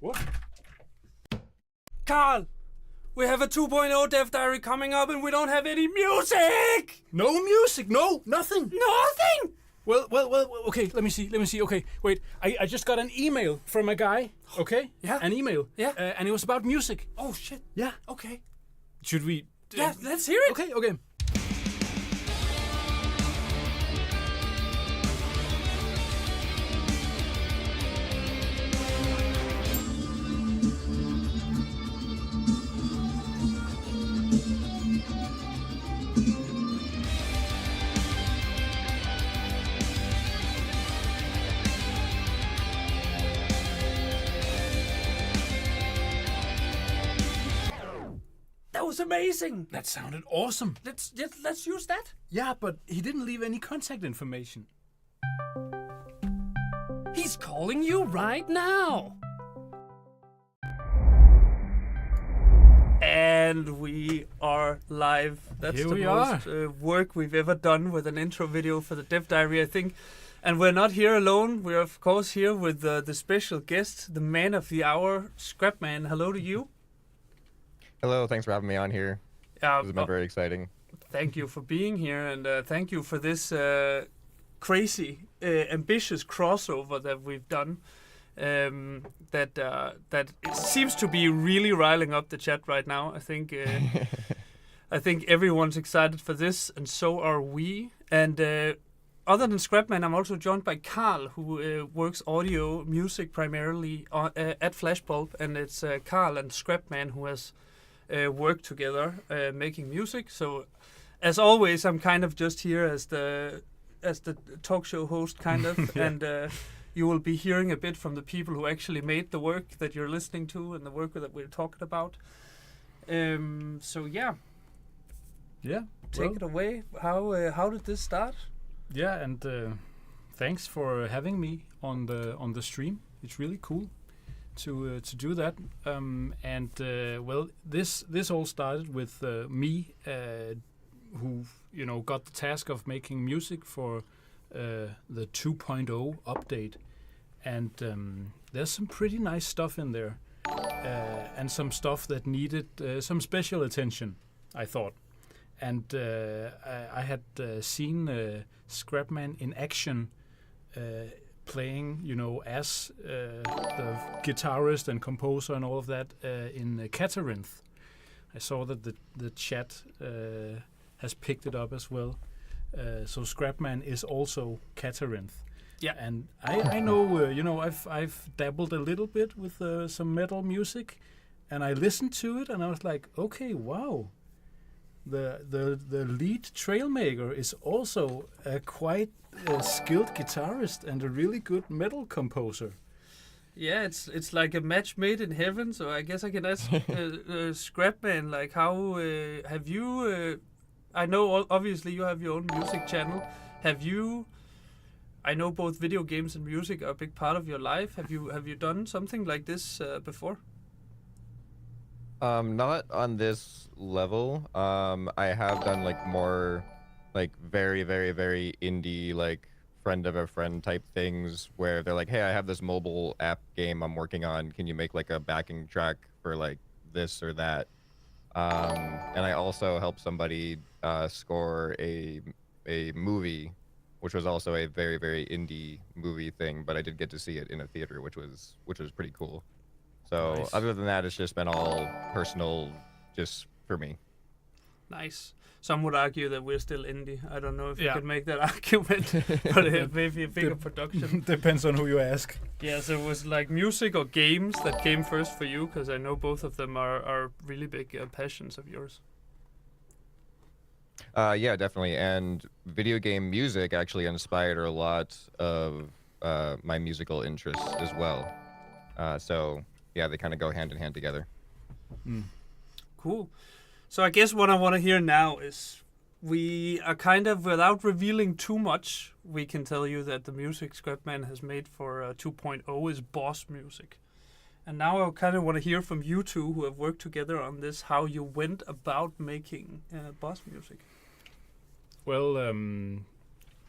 What? Carl! We have a 2.0 Death Diary coming up and we don't have any music! No music, no, nothing. Nothing! Well, okay, let me see. Okay, wait, I just got an email from a guy, okay? Yeah. An email. Yeah. And it was about music. Oh, shit. Yeah. Okay. Should we... Yeah, let's hear it. Okay. That was amazing. That sounded awesome. Let's use that. Yeah, but he didn't leave any contact information. He's calling you right now. And we are live. That's Here the we most work we've ever done with an intro video for the Death Diary, I think. And we're not here alone. We're of course here with the special guest, the man of the hour, Scrapman. Hello to you. Hello, thanks for having me on here. This has been very exciting. Thank you for being here, and thank you for this crazy, ambitious crossover that we've done. That it seems to be really riling up the chat right now. I think I think everyone's excited for this, and so are we. And other than Scrapman, I'm also joined by Carl, who works audio music primarily at Flashbulb, and it's Carl and Scrapman who has worked together making music. So, as always, I'm kind of just here as the talk show host, kind of, Yeah. and you will be hearing a bit from the people who actually made the work that you're listening to and the work that we're talking about. So yeah, Yeah. Take it away. How did this start? Yeah, and thanks for having me on the stream. It's really cool to do that. Well, this all started with me, who got the task of making music for the 2.0 update, and there's some pretty nice stuff in there, and some stuff that needed some special attention, I thought. And I had seen Scrapman in action, playing, as the guitarist and composer and all of that in Caterinth. I saw that the chat has picked it up as well. So Scrapman is also Caterinth. Yeah, and I know, I've dabbled a little bit with some metal music, and I listened to it, and I was like, okay, wow. The lead Trailmaker is also a quite skilled guitarist and a really good metal composer. Yeah, it's like a match made in heaven. So I guess I can ask Scrapman, like, how have you? I know obviously you have your own music channel. Have you? I know both video games and music are a big part of your life. Have you done something like this before? Not on this level. I have done like more like very, very, very indie, like friend of a friend type things where they're like, hey, I have this mobile app game I'm working on. Can you make like a backing track for like this or that? And I also helped somebody score a movie, which was also a very, very indie movie thing, but I did get to see it in a theater, which was pretty cool. So Nice. Other than that, it's just been all personal, just for me. Nice. Some would argue that we're still indie. I don't know if you Yeah. could make that argument, but maybe a bigger production. Depends on who you ask. Yeah, so it was like music or games that came first for you, because I know both of them are really big passions of yours. Yeah, definitely. And video game music actually inspired a lot of my musical interests as well. So yeah, they kind of go hand in hand together. Cool. So I guess what I want to hear now is, we are kind of, without revealing too much, we can tell you that the music Scrapman has made for 2.0 is boss music. And now I kind of want to hear from you two who have worked together on this, how you went about making boss music. Well,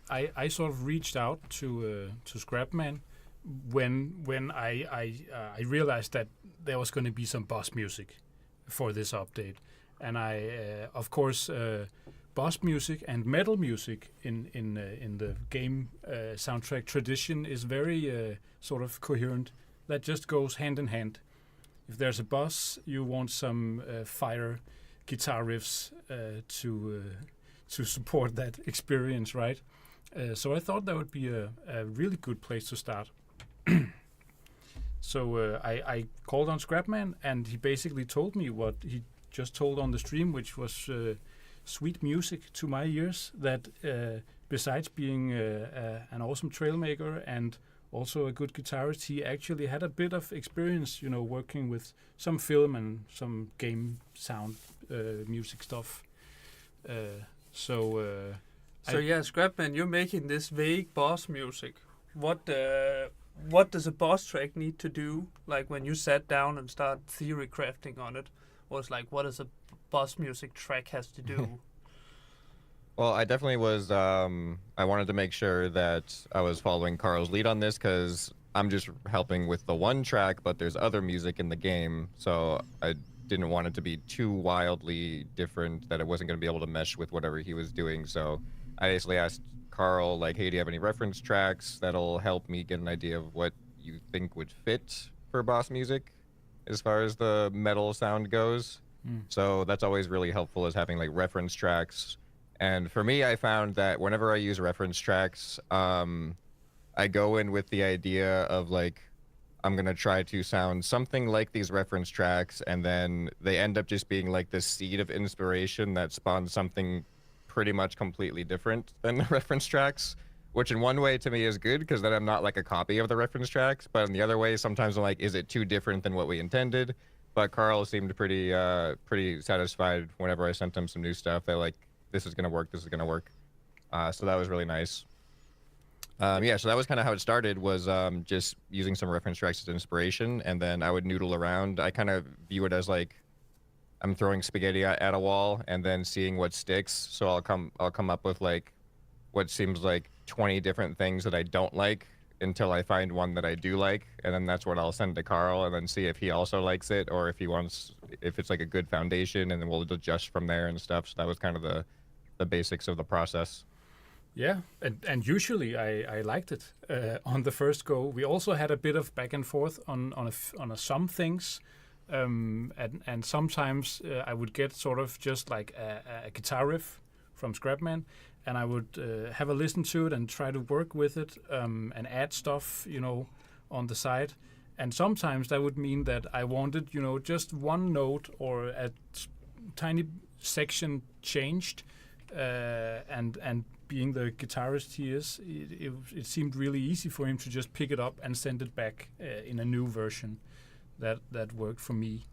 I sort of reached out to Scrapman when I realized that there was going to be some boss music for this update, and I of course boss music and metal music in the game soundtrack tradition is very sort of coherent. That just goes hand in hand. If there's a boss, you want some fire guitar riffs to support that experience, right? So I thought that would be a really good place to start. So I called on Scrapman, and he basically told me what he just told on the stream, which was sweet music to my ears, that besides being an awesome trailmaker and also a good guitarist, he actually had a bit of experience, working with some film and some game sound music stuff. So yeah, Scrapman, you're making this vague boss music. What does a boss track need to do? Like when you sat down and start theory crafting on it, was like, what does a boss music track has to do? Well, I definitely was, I wanted to make sure that I was following Carl's lead on this, because I'm just helping with the one track, but there's other music in the game, so I didn't want it to be too wildly different that it wasn't going to be able to mesh with whatever he was doing. So I basically asked Carl, like, hey, do you have any reference tracks that'll help me get an idea of what you think would fit for boss music as far as the metal sound goes? So that's always really helpful, is having like reference tracks. And for me, I found that whenever I use reference tracks, I go in with the idea of like, I'm going to try to sound something like these reference tracks, and then they end up just being like this seed of inspiration that spawns something pretty much completely different than the reference tracks, which in one way to me is good, because then I'm not like a copy of the reference tracks, but in the other way, sometimes I'm like, is it too different than what we intended? but Carl seemed pretty satisfied whenever I sent him some new stuff. They like, this is gonna work. This is gonna work. So that was really nice. Yeah, so that was kind of how it started, was just using some reference tracks as inspiration, and then I would noodle around. I kind of view it as like I'm throwing spaghetti at a wall and then seeing what sticks. So I'll come up with like what seems like 20 different things that I don't like until I find one that I do like, and then that's what I'll send to Carl, and then see if he also likes it, or if it's like a good foundation, and then we'll adjust from there and stuff. So that was kind of the basics of the process. Yeah, and usually I liked it on the first go. We also had a bit of back and forth on some things, and sometimes I would get sort of just like a guitar riff from Scrapman, and I would have a listen to it and try to work with it and add stuff, on the side. And sometimes that would mean that I wanted, just one note or a tiny section changed, and being the guitarist he is, it seemed really easy for him to just pick it up and send it back in a new version that worked for me.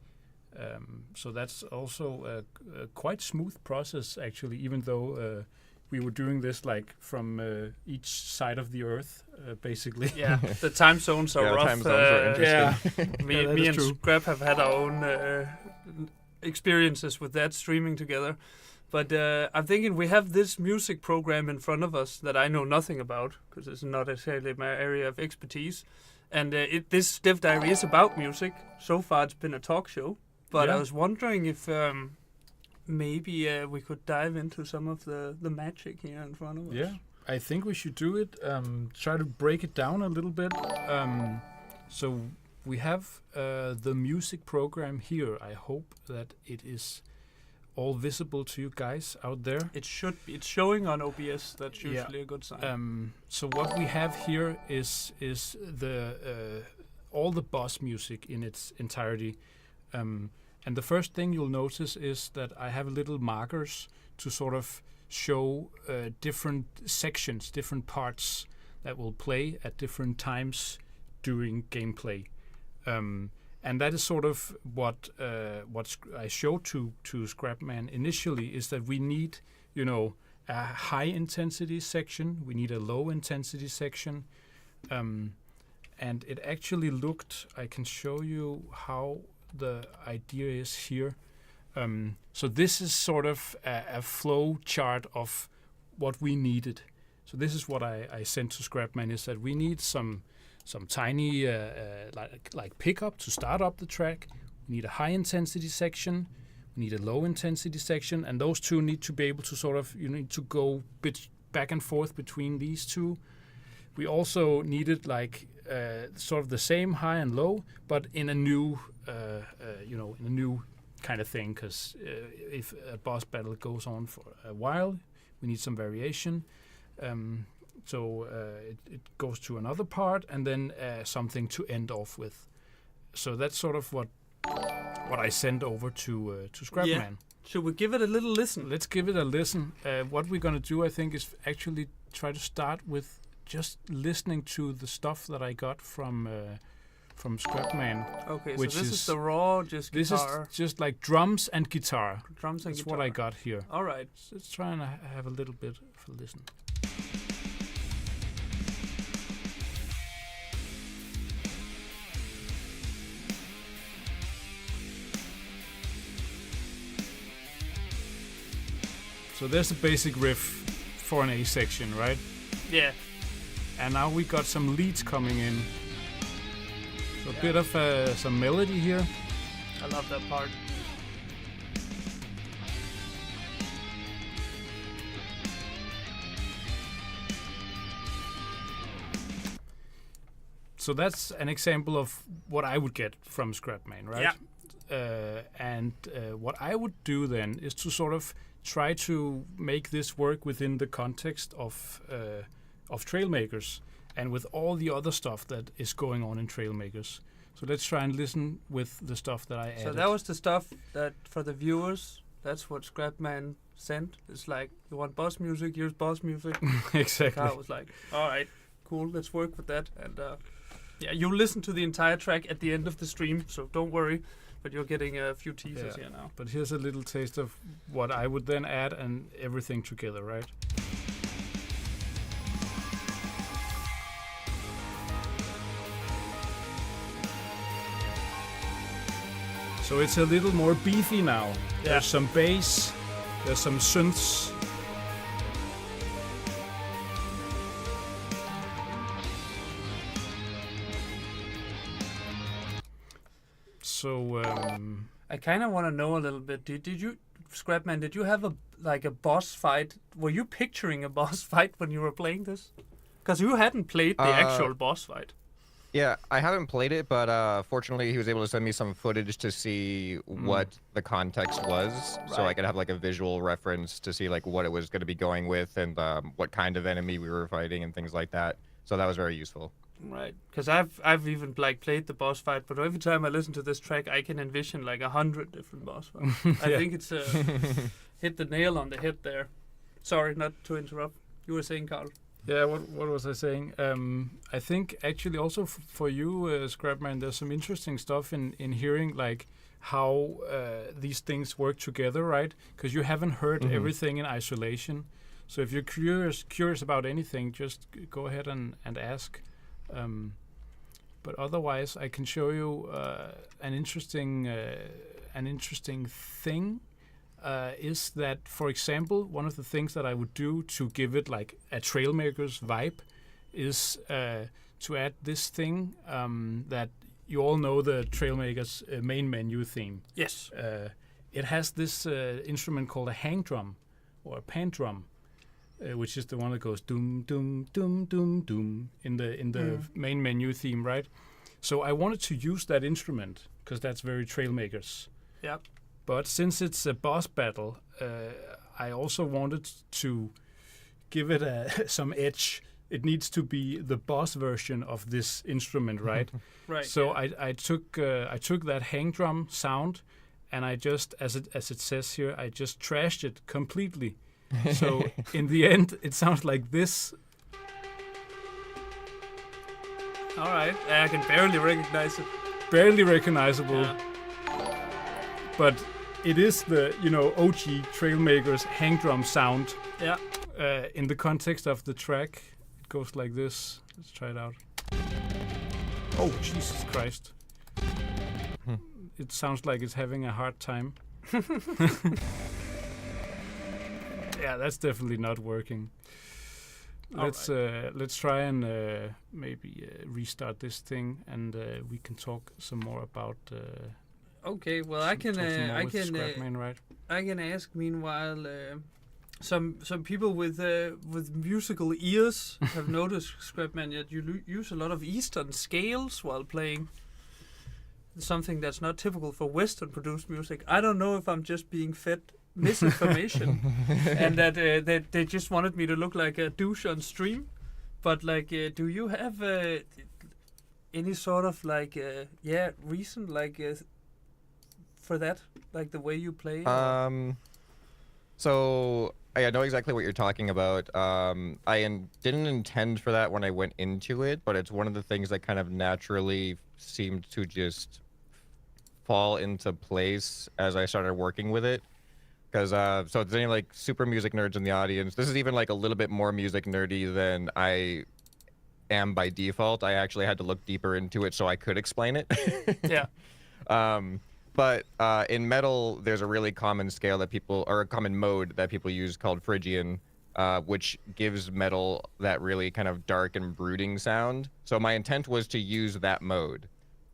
So that's also a quite smooth process, actually, even though we were doing this like from each side of the earth, basically. Yeah, the time zones are rough. Time zones are interesting. Yeah, me and Scrap have had our own experiences with that streaming together. But I'm thinking we have this music program in front of us that I know nothing about, because it's not necessarily my area of expertise. And this Dev Diary is about music. So far it's been a talk show. But I was wondering if maybe we could dive into some of the magic here in front of us. Yeah, I think we should do it. Try to break it down a little bit. So we have the music program here. I hope that it is all visible to you guys out there. It should be. It's showing on OBS. That's usually a good sign. So what we have here is the all the boss music in its entirety. And the first thing you'll notice is that I have little markers to sort of show different sections, different parts that will play at different times during gameplay. And that is sort of what I showed to Scrapman initially, is that we need, a high intensity section, we need a low intensity section, and it actually looked. I can show you how the idea is here. So this is sort of a flow chart of what we needed. So this is what I sent to Scrapman, is that we need some tiny like pickup to start up the track. We need a high intensity section. We need a low intensity section, and those two need to be able to sort of, you need to go back and forth between these two. We also needed like sort of the same high and low, but in a new in a new kind of thing, because if a boss battle goes on for a while, we need some variation. So it goes to another part, and then something to end off with. So that's sort of what I sent over to Scrapman. Yeah. Should we give it a little listen? Let's give it a listen. What we're going to do, I think, is actually try to start with just listening to the stuff that I got from Scrapman. Okay, so this is the raw, just guitar. This is just like drums and guitar. Drums and That's guitar. what I got here. All right. So let's try and have a little bit of a listen. So there's the basic riff for an A section, right? Yeah. And now we got some leads coming in. So a bit of some melody here. I love that part. So that's an example of what I would get from Scrapman, right? Yeah. And what I would do then is to sort of try to make this work within the context of Trailmakers and with all the other stuff that is going on in Trailmakers. So let's try and listen with the stuff that I added. So that was the stuff that, for the viewers, that's what Scrapman sent. It's like, you want boss music, here's boss music. Exactly. I was like, all right, cool, let's work with that. And yeah, you'll listen to the entire track at the end of the stream, so don't worry. but you're getting a few teasers here now. But here's a little taste of what I would then add and everything together, right? So it's a little more beefy now. Yeah. There's some bass, there's some synths. So I kind of want to know a little bit. Did you, Scrapman? Did you have a boss fight? Were you picturing a boss fight when you were playing this? Because you hadn't played the actual boss fight. Yeah, I haven't played it, but fortunately he was able to send me some footage to see what the context was, so I could have like a visual reference to see like what it was going to be going with and what kind of enemy we were fighting and things like that. So that was very useful. Right, because I've even like played the boss fight, but every time I listen to this track, I can envision like 100 different boss fights. I think it's hit the nail on the head there. Sorry, not to interrupt. You were saying, Carl. yeah, what was I saying? I think actually also for you, Scrapman, there's some interesting stuff in hearing like how these things work together, right? Because you haven't heard everything in isolation. So if you're curious about anything, just go ahead and ask. But otherwise, I can show you an interesting thing. Is that, for example, one of the things that I would do to give it like a Trailmaker's vibe is to add this thing that you all know, the Trailmaker's main menu theme. Yes. It has this instrument called a hang drum or a pan drum. Which is the one that goes doom doom doom doom doom in the main menu theme, right? So I wanted to use that instrument because that's very Trailmakers. Yeah. But since it's a boss battle, I also wanted to give it some edge. It needs to be the boss version of this instrument, right? Right. So I took that hang drum sound, and I just, as it says here, I just trashed it completely. So in the end, it sounds like this. All right. I can barely recognize it. Barely recognizable. Yeah. But it is the, OG Trailmakers hang drum sound. Yeah. In the context of the track, it goes like this. Let's try it out. Oh, Jesus Christ. It sounds like it's having a hard time. Yeah, that's definitely not working. Let's try and maybe restart this thing, and we can talk some more about. Okay, well, I can Scrapman, right? I can ask meanwhile. Some people with musical ears have noticed, Scrapman, that you use a lot of Eastern scales while playing. Something that's not typical for Western produced music. I don't know if I'm just being fed misinformation and that they just wanted me to look like a douche on stream, but like do you have any sort of like reason like for that, like the way you play? So I know exactly what you're talking about. Didn't intend for that when I went into it, but it's one of the things that kind of naturally seemed to just fall into place as I started working with it. Because so if there's any like super music nerds in the audience, this is even like a little bit more music nerdy than I am by default. I actually had to look deeper into it so I could explain it. Yeah. But in metal, there's a really common scale that people, or a common mode that people use called Phrygian, which gives metal that really kind of dark and brooding sound. So my intent was to use that mode.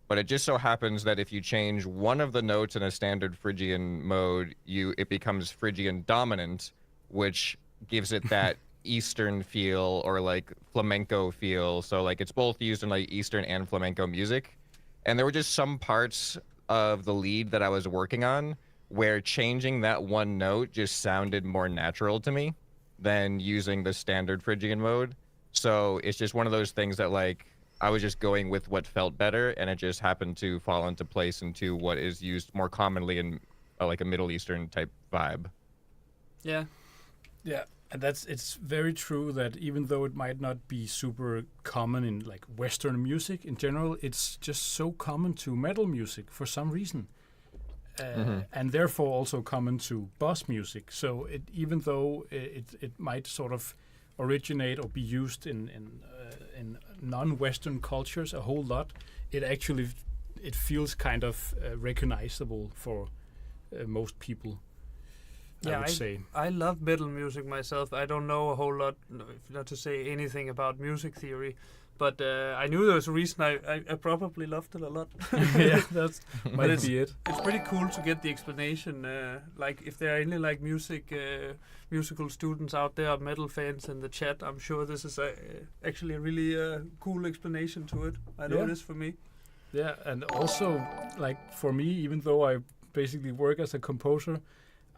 But it just so happens that if you change one of the notes in a standard Phrygian mode, it becomes Phrygian dominant, which gives it that Eastern feel or like flamenco feel. So like it's both used in like Eastern and flamenco music. And there were just some parts of the lead that I was working on where changing that one note just sounded more natural to me than using the standard Phrygian mode. So it's just one of those things that like I was just going with what felt better, and it just happened to fall into place into what is used more commonly in like a Middle Eastern type vibe. Yeah. Yeah, and it's very true that even though it might not be super common in like Western music in general, it's just so common to metal music for some reason. and therefore also common to boss music. So even though it might sort of originate or be used in non-Western cultures a whole lot, it feels kind of recognizable for most people. I would say. I love metal music myself. I don't know a whole lot, not to say anything about music theory, but I knew there was a reason I probably loved it a lot. Yeah, that might be it. It's pretty cool to get the explanation. Like if there are any like musical students out there, metal fans in the chat, I'm sure this is actually a really cool explanation to it. I know it is for me. Yeah, and also like for me, even though I basically work as a composer,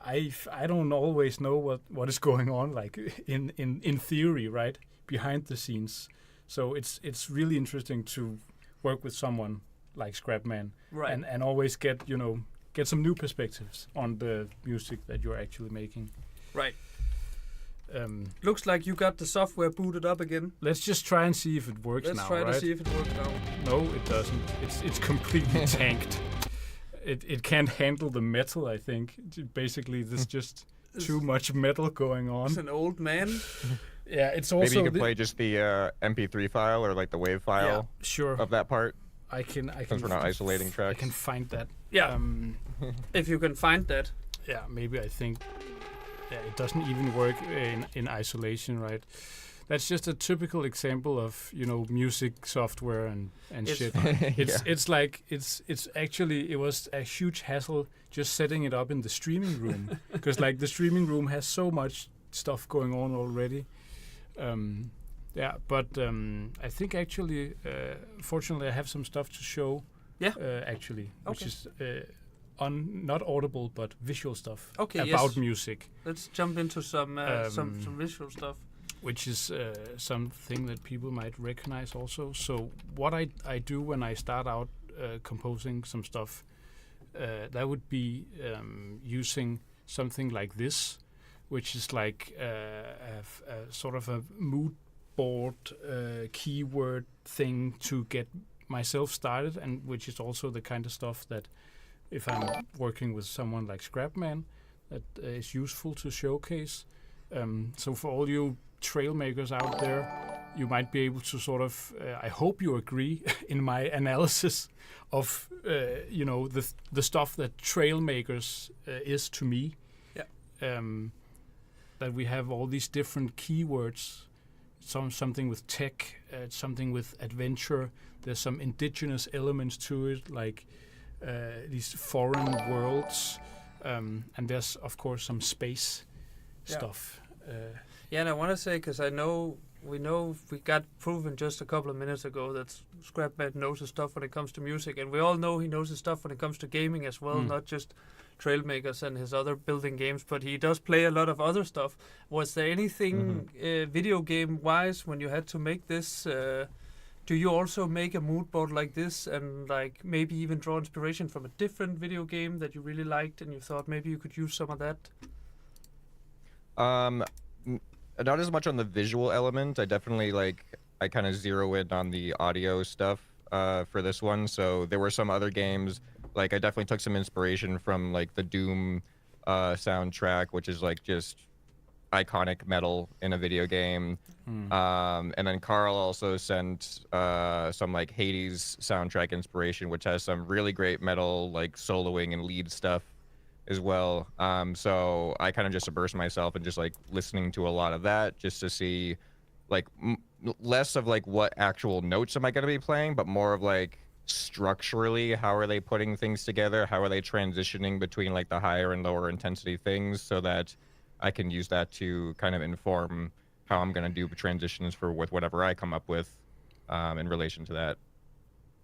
I don't always know what is going on, like in theory, right, behind the scenes. So it's really interesting to work with someone like Scrapman, right, and always get some new perspectives on the music that you're actually making. Right. Looks like you got the software booted up again. Let's just try and see if it works now. Let's try to see if it works now. No, it doesn't. It's completely tanked. It can't handle the metal, I think. Basically, there's just too much metal going on. It's an old man. Yeah, it's also... Maybe you could play just the MP3 file or like the WAV file of that part. I can... Since we're not isolating tracks. I can find that. Yeah. If you can find that. Yeah, maybe I think... Yeah, it doesn't even work in isolation, right? That's just a typical example of music software and shit. It's actually it was a huge hassle just setting it up in the streaming room because like the streaming room has so much stuff going on already. I think actually, fortunately, I have some stuff to show. Yeah. Actually, which is not audible but visual stuff. Okay. About music. Let's jump into some visual stuff. Which is something that people might recognize also. So what I do when I start out composing some stuff, that would be using something like this, which is like a sort of a mood board keyword thing to get myself started, and which is also the kind of stuff that if I'm working with someone like Scrapman, that is useful to showcase. So for all you trail makers out there, you might be able to sort of I hope you agree in my analysis of the stuff that trail makers is to me. That we have all these different keywords, something with tech, something with adventure. There's some indigenous elements to it, like these foreign worlds, and there's of course some space stuff. And I want to say, because we got proven just a couple of minutes ago that Scrapman knows his stuff when it comes to music, and we all know he knows his stuff when it comes to gaming as well, not just Trailmakers and his other building games, but he does play a lot of other stuff. Was there anything video game-wise when you had to make this? Do you also make a mood board like this and like maybe even draw inspiration from a different video game that you really liked and you thought maybe you could use some of that? Not as much on the visual element. I definitely I kind of zero in on the audio stuff for this one. So there were some other games, like I definitely took some inspiration from like the Doom soundtrack, which is like just iconic metal in a video game. And then Carl also sent some like Hades soundtrack inspiration, which has some really great metal like soloing and lead stuff as well. So I kind of just immersed myself in just like listening to a lot of that just to see like less of like what actual notes am I going to be playing, but more of like structurally how are they putting things together, how are they transitioning between like the higher and lower intensity things, so that I can use that to kind of inform how I'm going to do transitions with whatever I come up with in relation to that.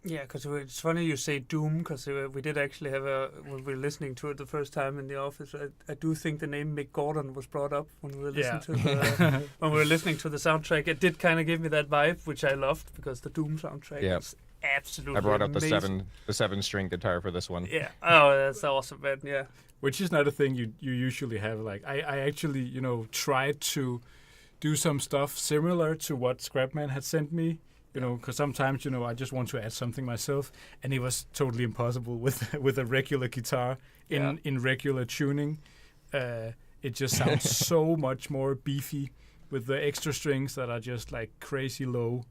Yeah, because it's funny you say Doom, because we did actually have when we were listening to it the first time in the office, I do think the name Mick Gordon was brought up when we were listening to when we were listening to the soundtrack. It did kind of give me that vibe, which I loved, because the Doom soundtrack is absolutely I brought up amazing. the seven string guitar for this one. Yeah. Oh, that's awesome, man. Yeah. Which is not a thing you usually have. Like I actually, tried to do some stuff similar to what Scrapman had sent me You know, because sometimes I just want to add something myself, and it was totally impossible with with a regular guitar in regular tuning. It just sounds so much more beefy with the extra strings that are just like crazy low.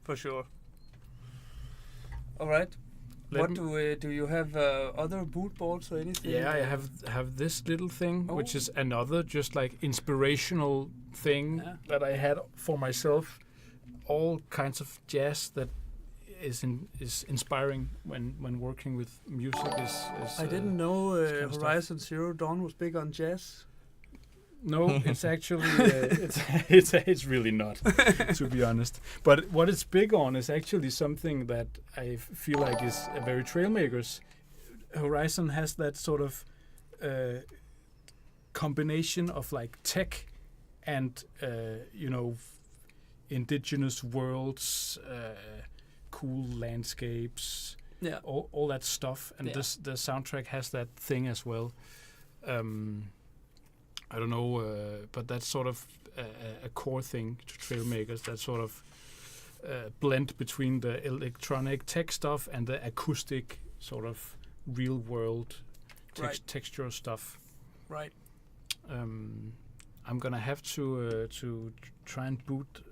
For sure. All right. What do you have other boot boards or anything? Yeah, I have this little thing, which is another just like inspirational thing that I had for myself. All kinds of jazz that is inspiring when working with music. I didn't know Horizon Zero Dawn was big on jazz. No, it's actually it's really not, to be honest. But what it's big on is actually something that I feel like is very Trailmakers. Horizon has that sort of combination of like tech and indigenous worlds, cool landscapes, all that stuff. And the soundtrack has that thing as well. I don't know, but that's sort of a core thing to Trailmakers, that sort of blend between the electronic tech stuff and the acoustic sort of real world texture stuff. Right. I'm gonna have to try and boot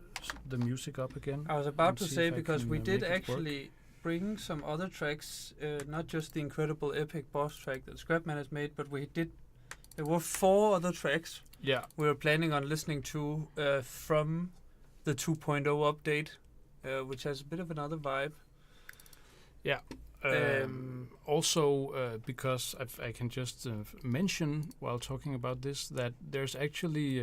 the music up again. I was about to say, because we did actually bring some other tracks, not just the incredible epic boss track that Scrapman has made, but there were 4 other tracks we were planning on listening to from the 2.0 update, which has a bit of another vibe. Yeah. Also, because I can just mention while talking about this that there's actually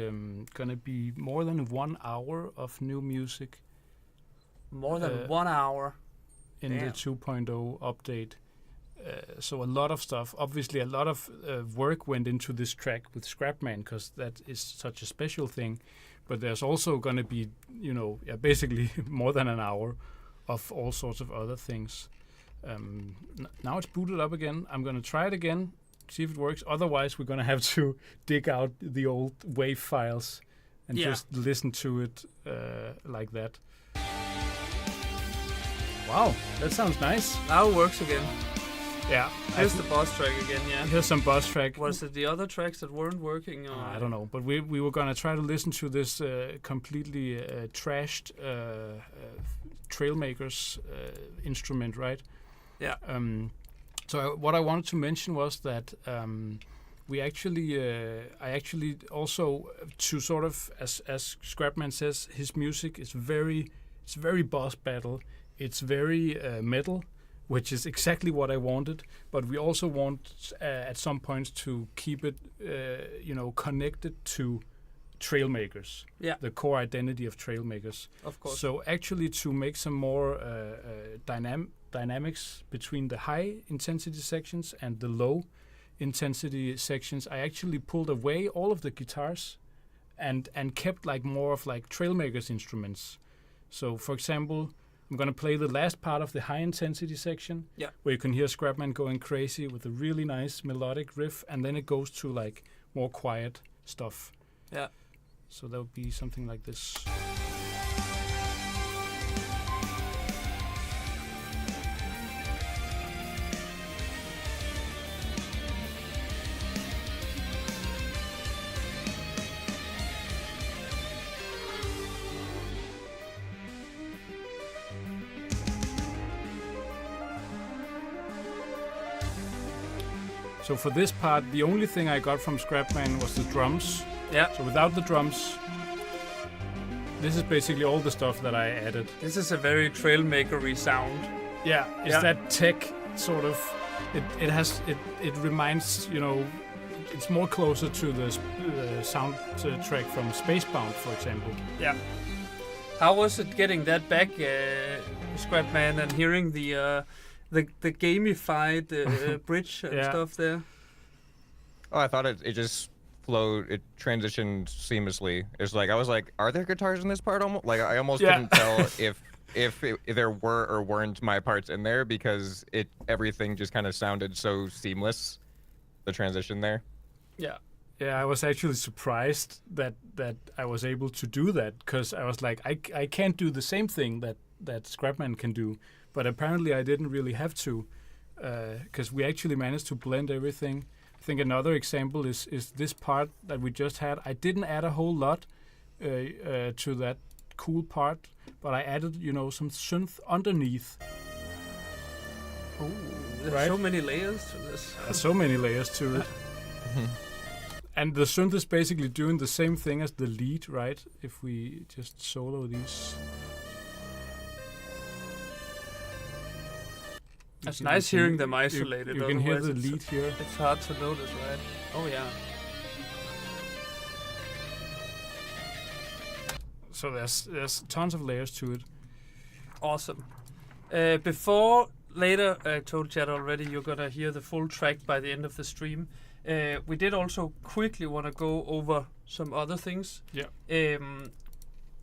going to be more than 1 hour of new music. More than 1 hour? In the 2.0 update. So a lot of stuff. Obviously, a lot of work went into this track with Scrapman because that is such a special thing. But there's also going to be, basically more than an hour of all sorts of other things. Now it's booted up again. I'm going to try it again, see if it works. Otherwise, we're going to have to dig out the old WAV files and just listen to it like that. Wow, that sounds nice. Now it works again. Yeah. Here's the boss track again, Here's some boss track. Was it the other tracks that weren't working? Or? I don't know, but we were going to try to listen to this completely trashed Trailmakers instrument, right? Yeah. So what I wanted to mention was that I actually also, to sort of, as Scrapman says, his music is very boss battle. It's very metal, which is exactly what I wanted. But we also want at some points to keep it, connected to Trailmakers. Yeah. The core identity of Trailmakers. Of course. So actually, to make some more dynamics between the high intensity sections and the low intensity sections, I actually pulled away all of the guitars and kept like more of like Trailmakers instruments. So for example, I'm going to play the last part of the high intensity section, where you can hear Scrapman going crazy with a really nice melodic riff, and then it goes to like more quiet stuff. Yeah. So that would be something like this. So for this part, the only thing I got from Scrapman was the drums. Yeah. So without the drums, this is basically all the stuff that I added. This is a very Trailmaker-y sound. Yeah, it's that tech sort of. It reminds, it's more closer to the soundtrack from Spacebound, for example. Yeah. How was it getting that back, Scrapman, and hearing the gamified bridge and stuff there? Oh, I thought it just flowed. It transitioned seamlessly. It's like I was like, are there guitars in this part? Almost like I almost couldn't tell if there were or weren't my parts in there, because everything just kind of sounded so seamless. The transition there. Yeah, Yeah, I was actually surprised that I was able to do that, because I was like, I can't do the same thing that Scrapman can do, but apparently I didn't really have to, because we actually managed to blend everything. I think another example is this part that we just had. I didn't add a whole lot to that cool part, but I added, some synth underneath. Oh, there's Right. so many layers to this. So many layers to it. And the synth is basically doing the same thing as the lead, right? If we just solo these. It's You nice can- hearing them you- isolated. You can hear the otherwise lead here. It's hard to notice, right? Oh yeah. So there's tons of layers to it. Awesome. Before later, I told chat already, you're gonna hear the full track by the end of the stream. We did also quickly want to go over some other things. Yeah.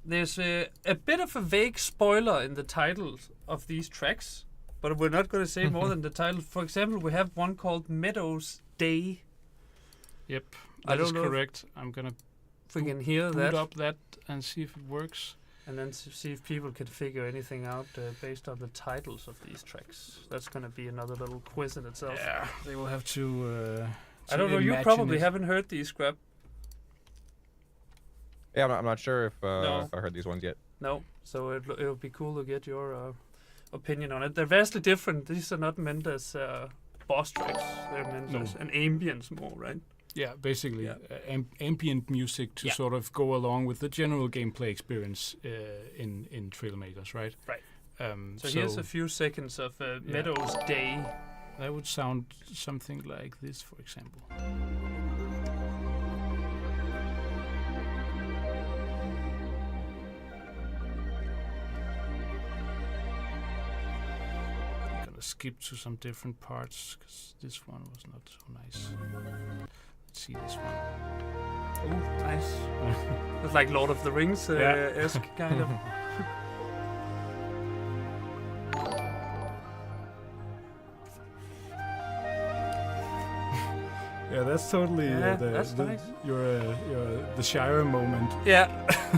There's a bit of a vague spoiler in the titles of these tracks, but we're not going to say more than the title. For example, we have one called Meadows Day. Yep, I that don't is know if- correct. I'm gonna If we can hear boot that, up that and see if it works. and then see if people can figure anything out based on the titles of these tracks. That's going to be another little quiz in itself. Yeah, they will have to. I don't know. You imagine probably it. haven't heard these, Scrap. Yeah, I'm not sure No. if I heard these ones yet. No, so it'll be cool to get your opinion on it. They're vastly different. These are not meant as boss tracks. They're meant as an ambience more, right? Yeah, basically Yeah. ambient music to Yeah. sort of go along with the general gameplay experience in Trailmakers, right? Right. So Here's a few seconds of Meadows Day. that would sound something like this, for example. I'm gonna skip to some different parts because this one was not so nice. Let's see this one. Oh, nice. It's like Lord of the Rings esque kind of. Yeah, that's totally that's nice. your the Shire moment. Yeah,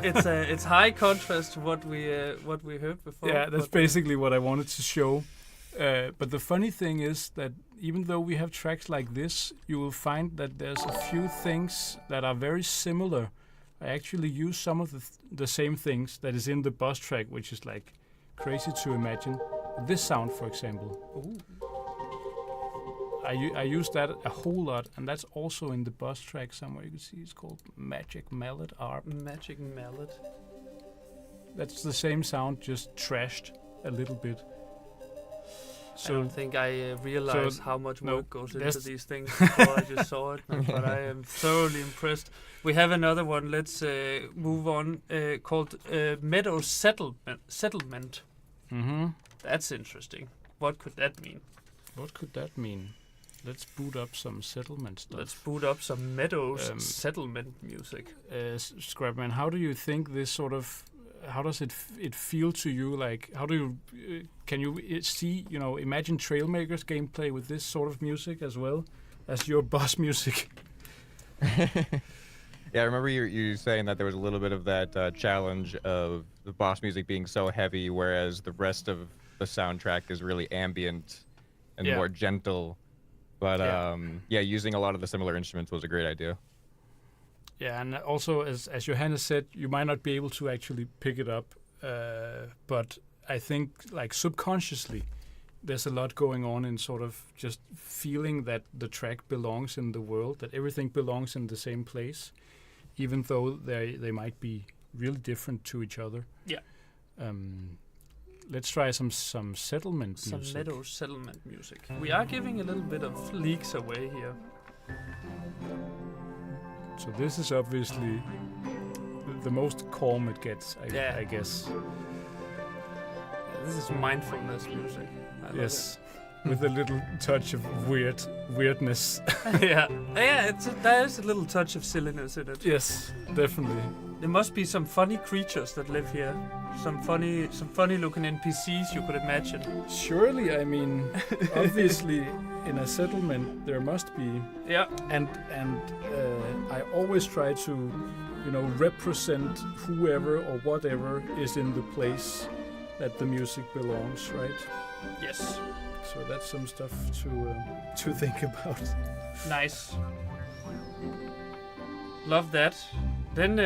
it's high contrast to what we heard before. Yeah, that's but, basically what I wanted to show. But the funny thing is that even though we have tracks like this, you will find that there's a few things that are very similar. I actually use some of the same things that is in the boss track, which is like crazy to imagine. This sound, for example. Ooh. I use that a whole lot, and that's also in the boss track somewhere. You can see it's called Magic Mallet ARP. Magic Mallet. That's the same sound, just trashed a little bit. I don't think I realized so how much no, work goes into there's- these things before I just saw it, but I am thoroughly impressed. We have another one. Let's move on. Called Meadow Settlement. Mm-hmm. That's interesting. What could that mean? What could that mean? Let's boot up some settlement stuff. Let's boot up some Meadows Um, settlement music. Scrapman, how do you think this sort of? How does it feel to you? Like, how do you can you see? Imagine Trailmakers gameplay with this sort of music as well as your boss music. Yeah, I remember you saying that there was a little bit of that challenge of the boss music being so heavy, whereas the rest of the soundtrack is really ambient and more gentle. But using a lot of the similar instruments was a great idea. Yeah, and also as Johannes said, you might not be able to actually pick it up, but I think like subconsciously, there's a lot going on in sort of just feeling that the track belongs in the world, that everything belongs in the same place, even though they might be really different to each other. Yeah. Let's try some settlement Some music. Meadows settlement music. We are giving a little bit of leaks away here. So this is obviously the most calm it gets, I guess. Yeah, this is mindfulness music. I love Yes, with a little touch of weirdness. it. yeah, there is a little touch of silliness in it. Yes, definitely. There must be some funny creatures that live here. some funny looking NPCs you could imagine. Surely, I mean, obviously, in a settlement there must be. Yeah. And I always try to, represent whoever or whatever is in the place that the music belongs, right? Yes. So that's some stuff to think about. Nice. Love that. Then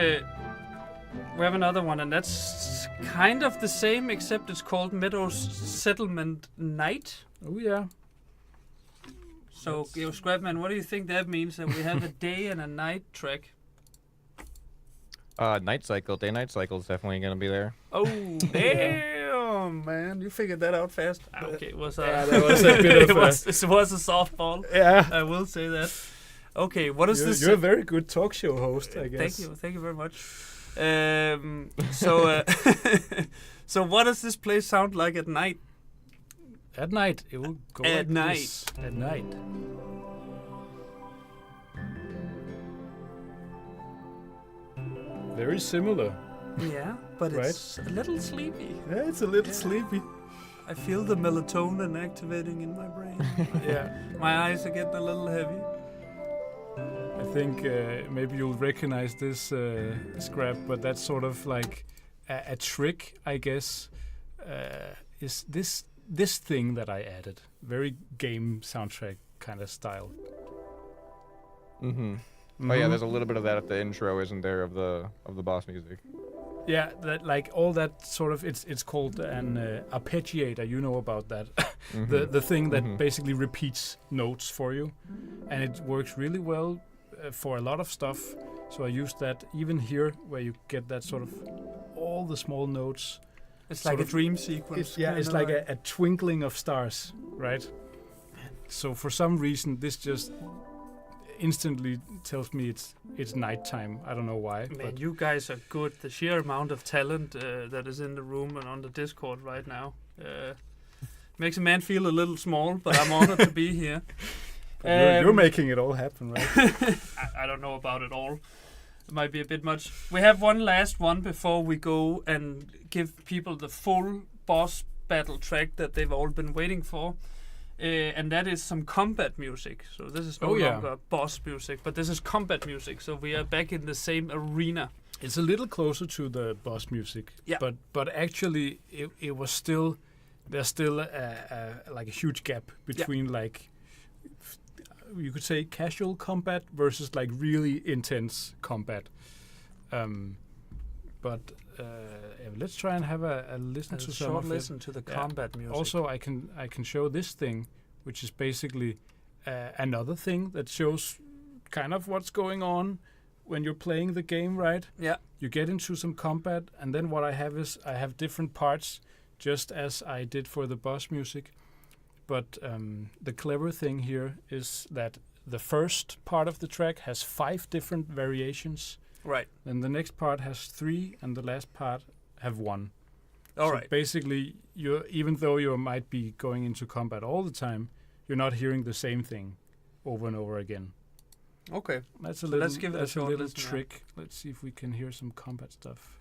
we have another one, and that's kind of the same, except it's called Meadows Settlement Night. Oh yeah. So, Scrapman, what do you think that means? That we have a day and a night track? Night cycle, day-night cycle is definitely gonna be there. Oh, damn, man! You figured that out fast. Okay, it was that was a bit of it was a softball. Yeah, I will say that. Okay, what is this? You're a very good talk show host, I guess. Thank you very much. So what does this place sound like at night? At night, it will go at like night. This. At night. Very similar. Yeah, but right? It's a little sleepy. Yeah, it's a little sleepy. I feel the melatonin activating in my brain. Yeah. My eyes are getting a little heavy. I think maybe you'll recognize this scrap, but that's sort of like a trick, I guess. Is this thing that I added? Very game soundtrack kind of style. Mm-hmm. Oh yeah, there's a little bit of that at the intro, isn't there, of the boss music? Yeah, that like all that sort of it's called an arpeggiator. You know about that, Mm-hmm. the thing that basically repeats notes for you, and it works really well for a lot of stuff. So I use that even here, where you get that sort of all the small notes. It's like a dream sequence. It's like a twinkling of stars, right? So for some reason, this just instantly tells me it's nighttime. I don't know why. Man, but you guys are good. The sheer amount of talent that is in the room and on the Discord right now makes a man feel a little small, but I'm honored to be here. You're making it all happen, right? I don't know about it all. It might be a bit much. We have one last one before we go and give people the full boss battle track that they've all been waiting for. And that is some combat music. So this is no longer boss music, but this is combat music. So we are back in the same arena. It's a little closer to the boss music, but actually it was still there's still like a huge gap between like you could say casual combat versus like really intense combat. But let's try and have a listen to some of it. Listen to the combat music. Also, I can show this thing, which is basically another thing that shows kind of what's going on when you're playing the game, right? Yeah. You get into some combat, and then what I have is I have different parts, just as I did for the boss music. But the clever thing here is that the first part of the track has 5 different variations. Right. Then the next part has 3, and the last part have 1. All right. Basically, even though you might be going into combat all the time, you're not hearing the same thing over and over again. Okay. That's a let's give it a little listen trick. Now. Let's see if we can hear some combat stuff.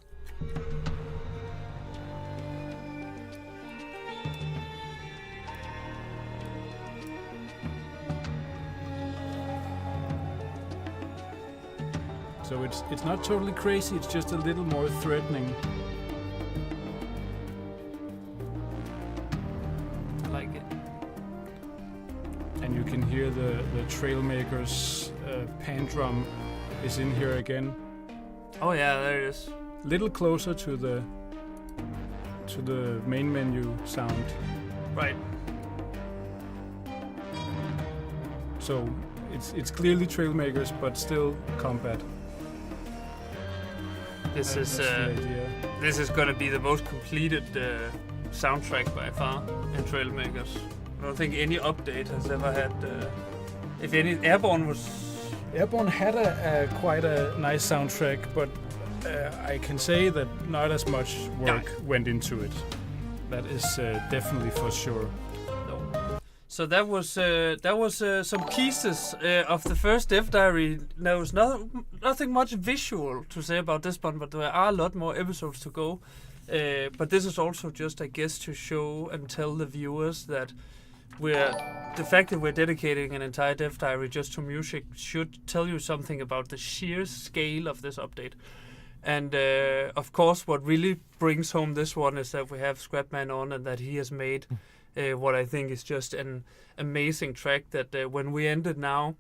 So it's not totally crazy, it's just a little more threatening. I like it. And you can hear the Trailmaker's pan drum is in here again. Oh yeah, there it is. Little closer to the main menu sound. Right. So it's clearly Trailmakers, but still combat. This That's the idea. This is gonna be the most completed soundtrack by far in Trailmakers. I don't think any update has ever had. If any, Airborne had a quite a nice soundtrack, but I can say that not as much work went into it. That is definitely for sure. So that was some pieces of the first Dev Diary. There was nothing much visual to say about this one, but there are a lot more episodes to go. But this is also just, I guess, to show and tell the viewers that the fact that we're dedicating an entire dev diary just to music should tell you something about the sheer scale of this update. And of course, what really brings home this one is that we have Scrapman on, and that he has made what I think is just an amazing track that when we end it now,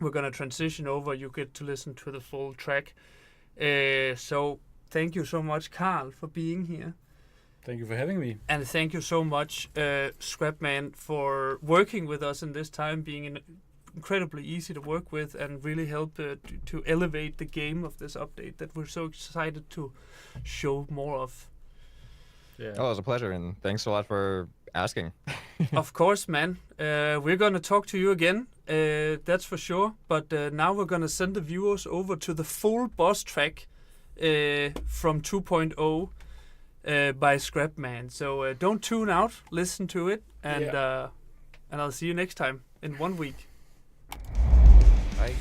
we're going to transition over. You get to listen to the full track. So thank you so much, Carl, for being here. Thank you for having me. And thank you so much, Scrapman, for working with us in this time, being incredibly easy to work with and really help to elevate the game of this update that we're so excited to show more of. Yeah. Oh, it was a pleasure, and thanks a lot for asking. Of course, man. We're going to talk to you again, that's for sure. But now we're going to send the viewers over to the full boss track from 2.0 by Scrapman. So don't tune out, listen to it, and I'll see you next time in 1 week. Bye.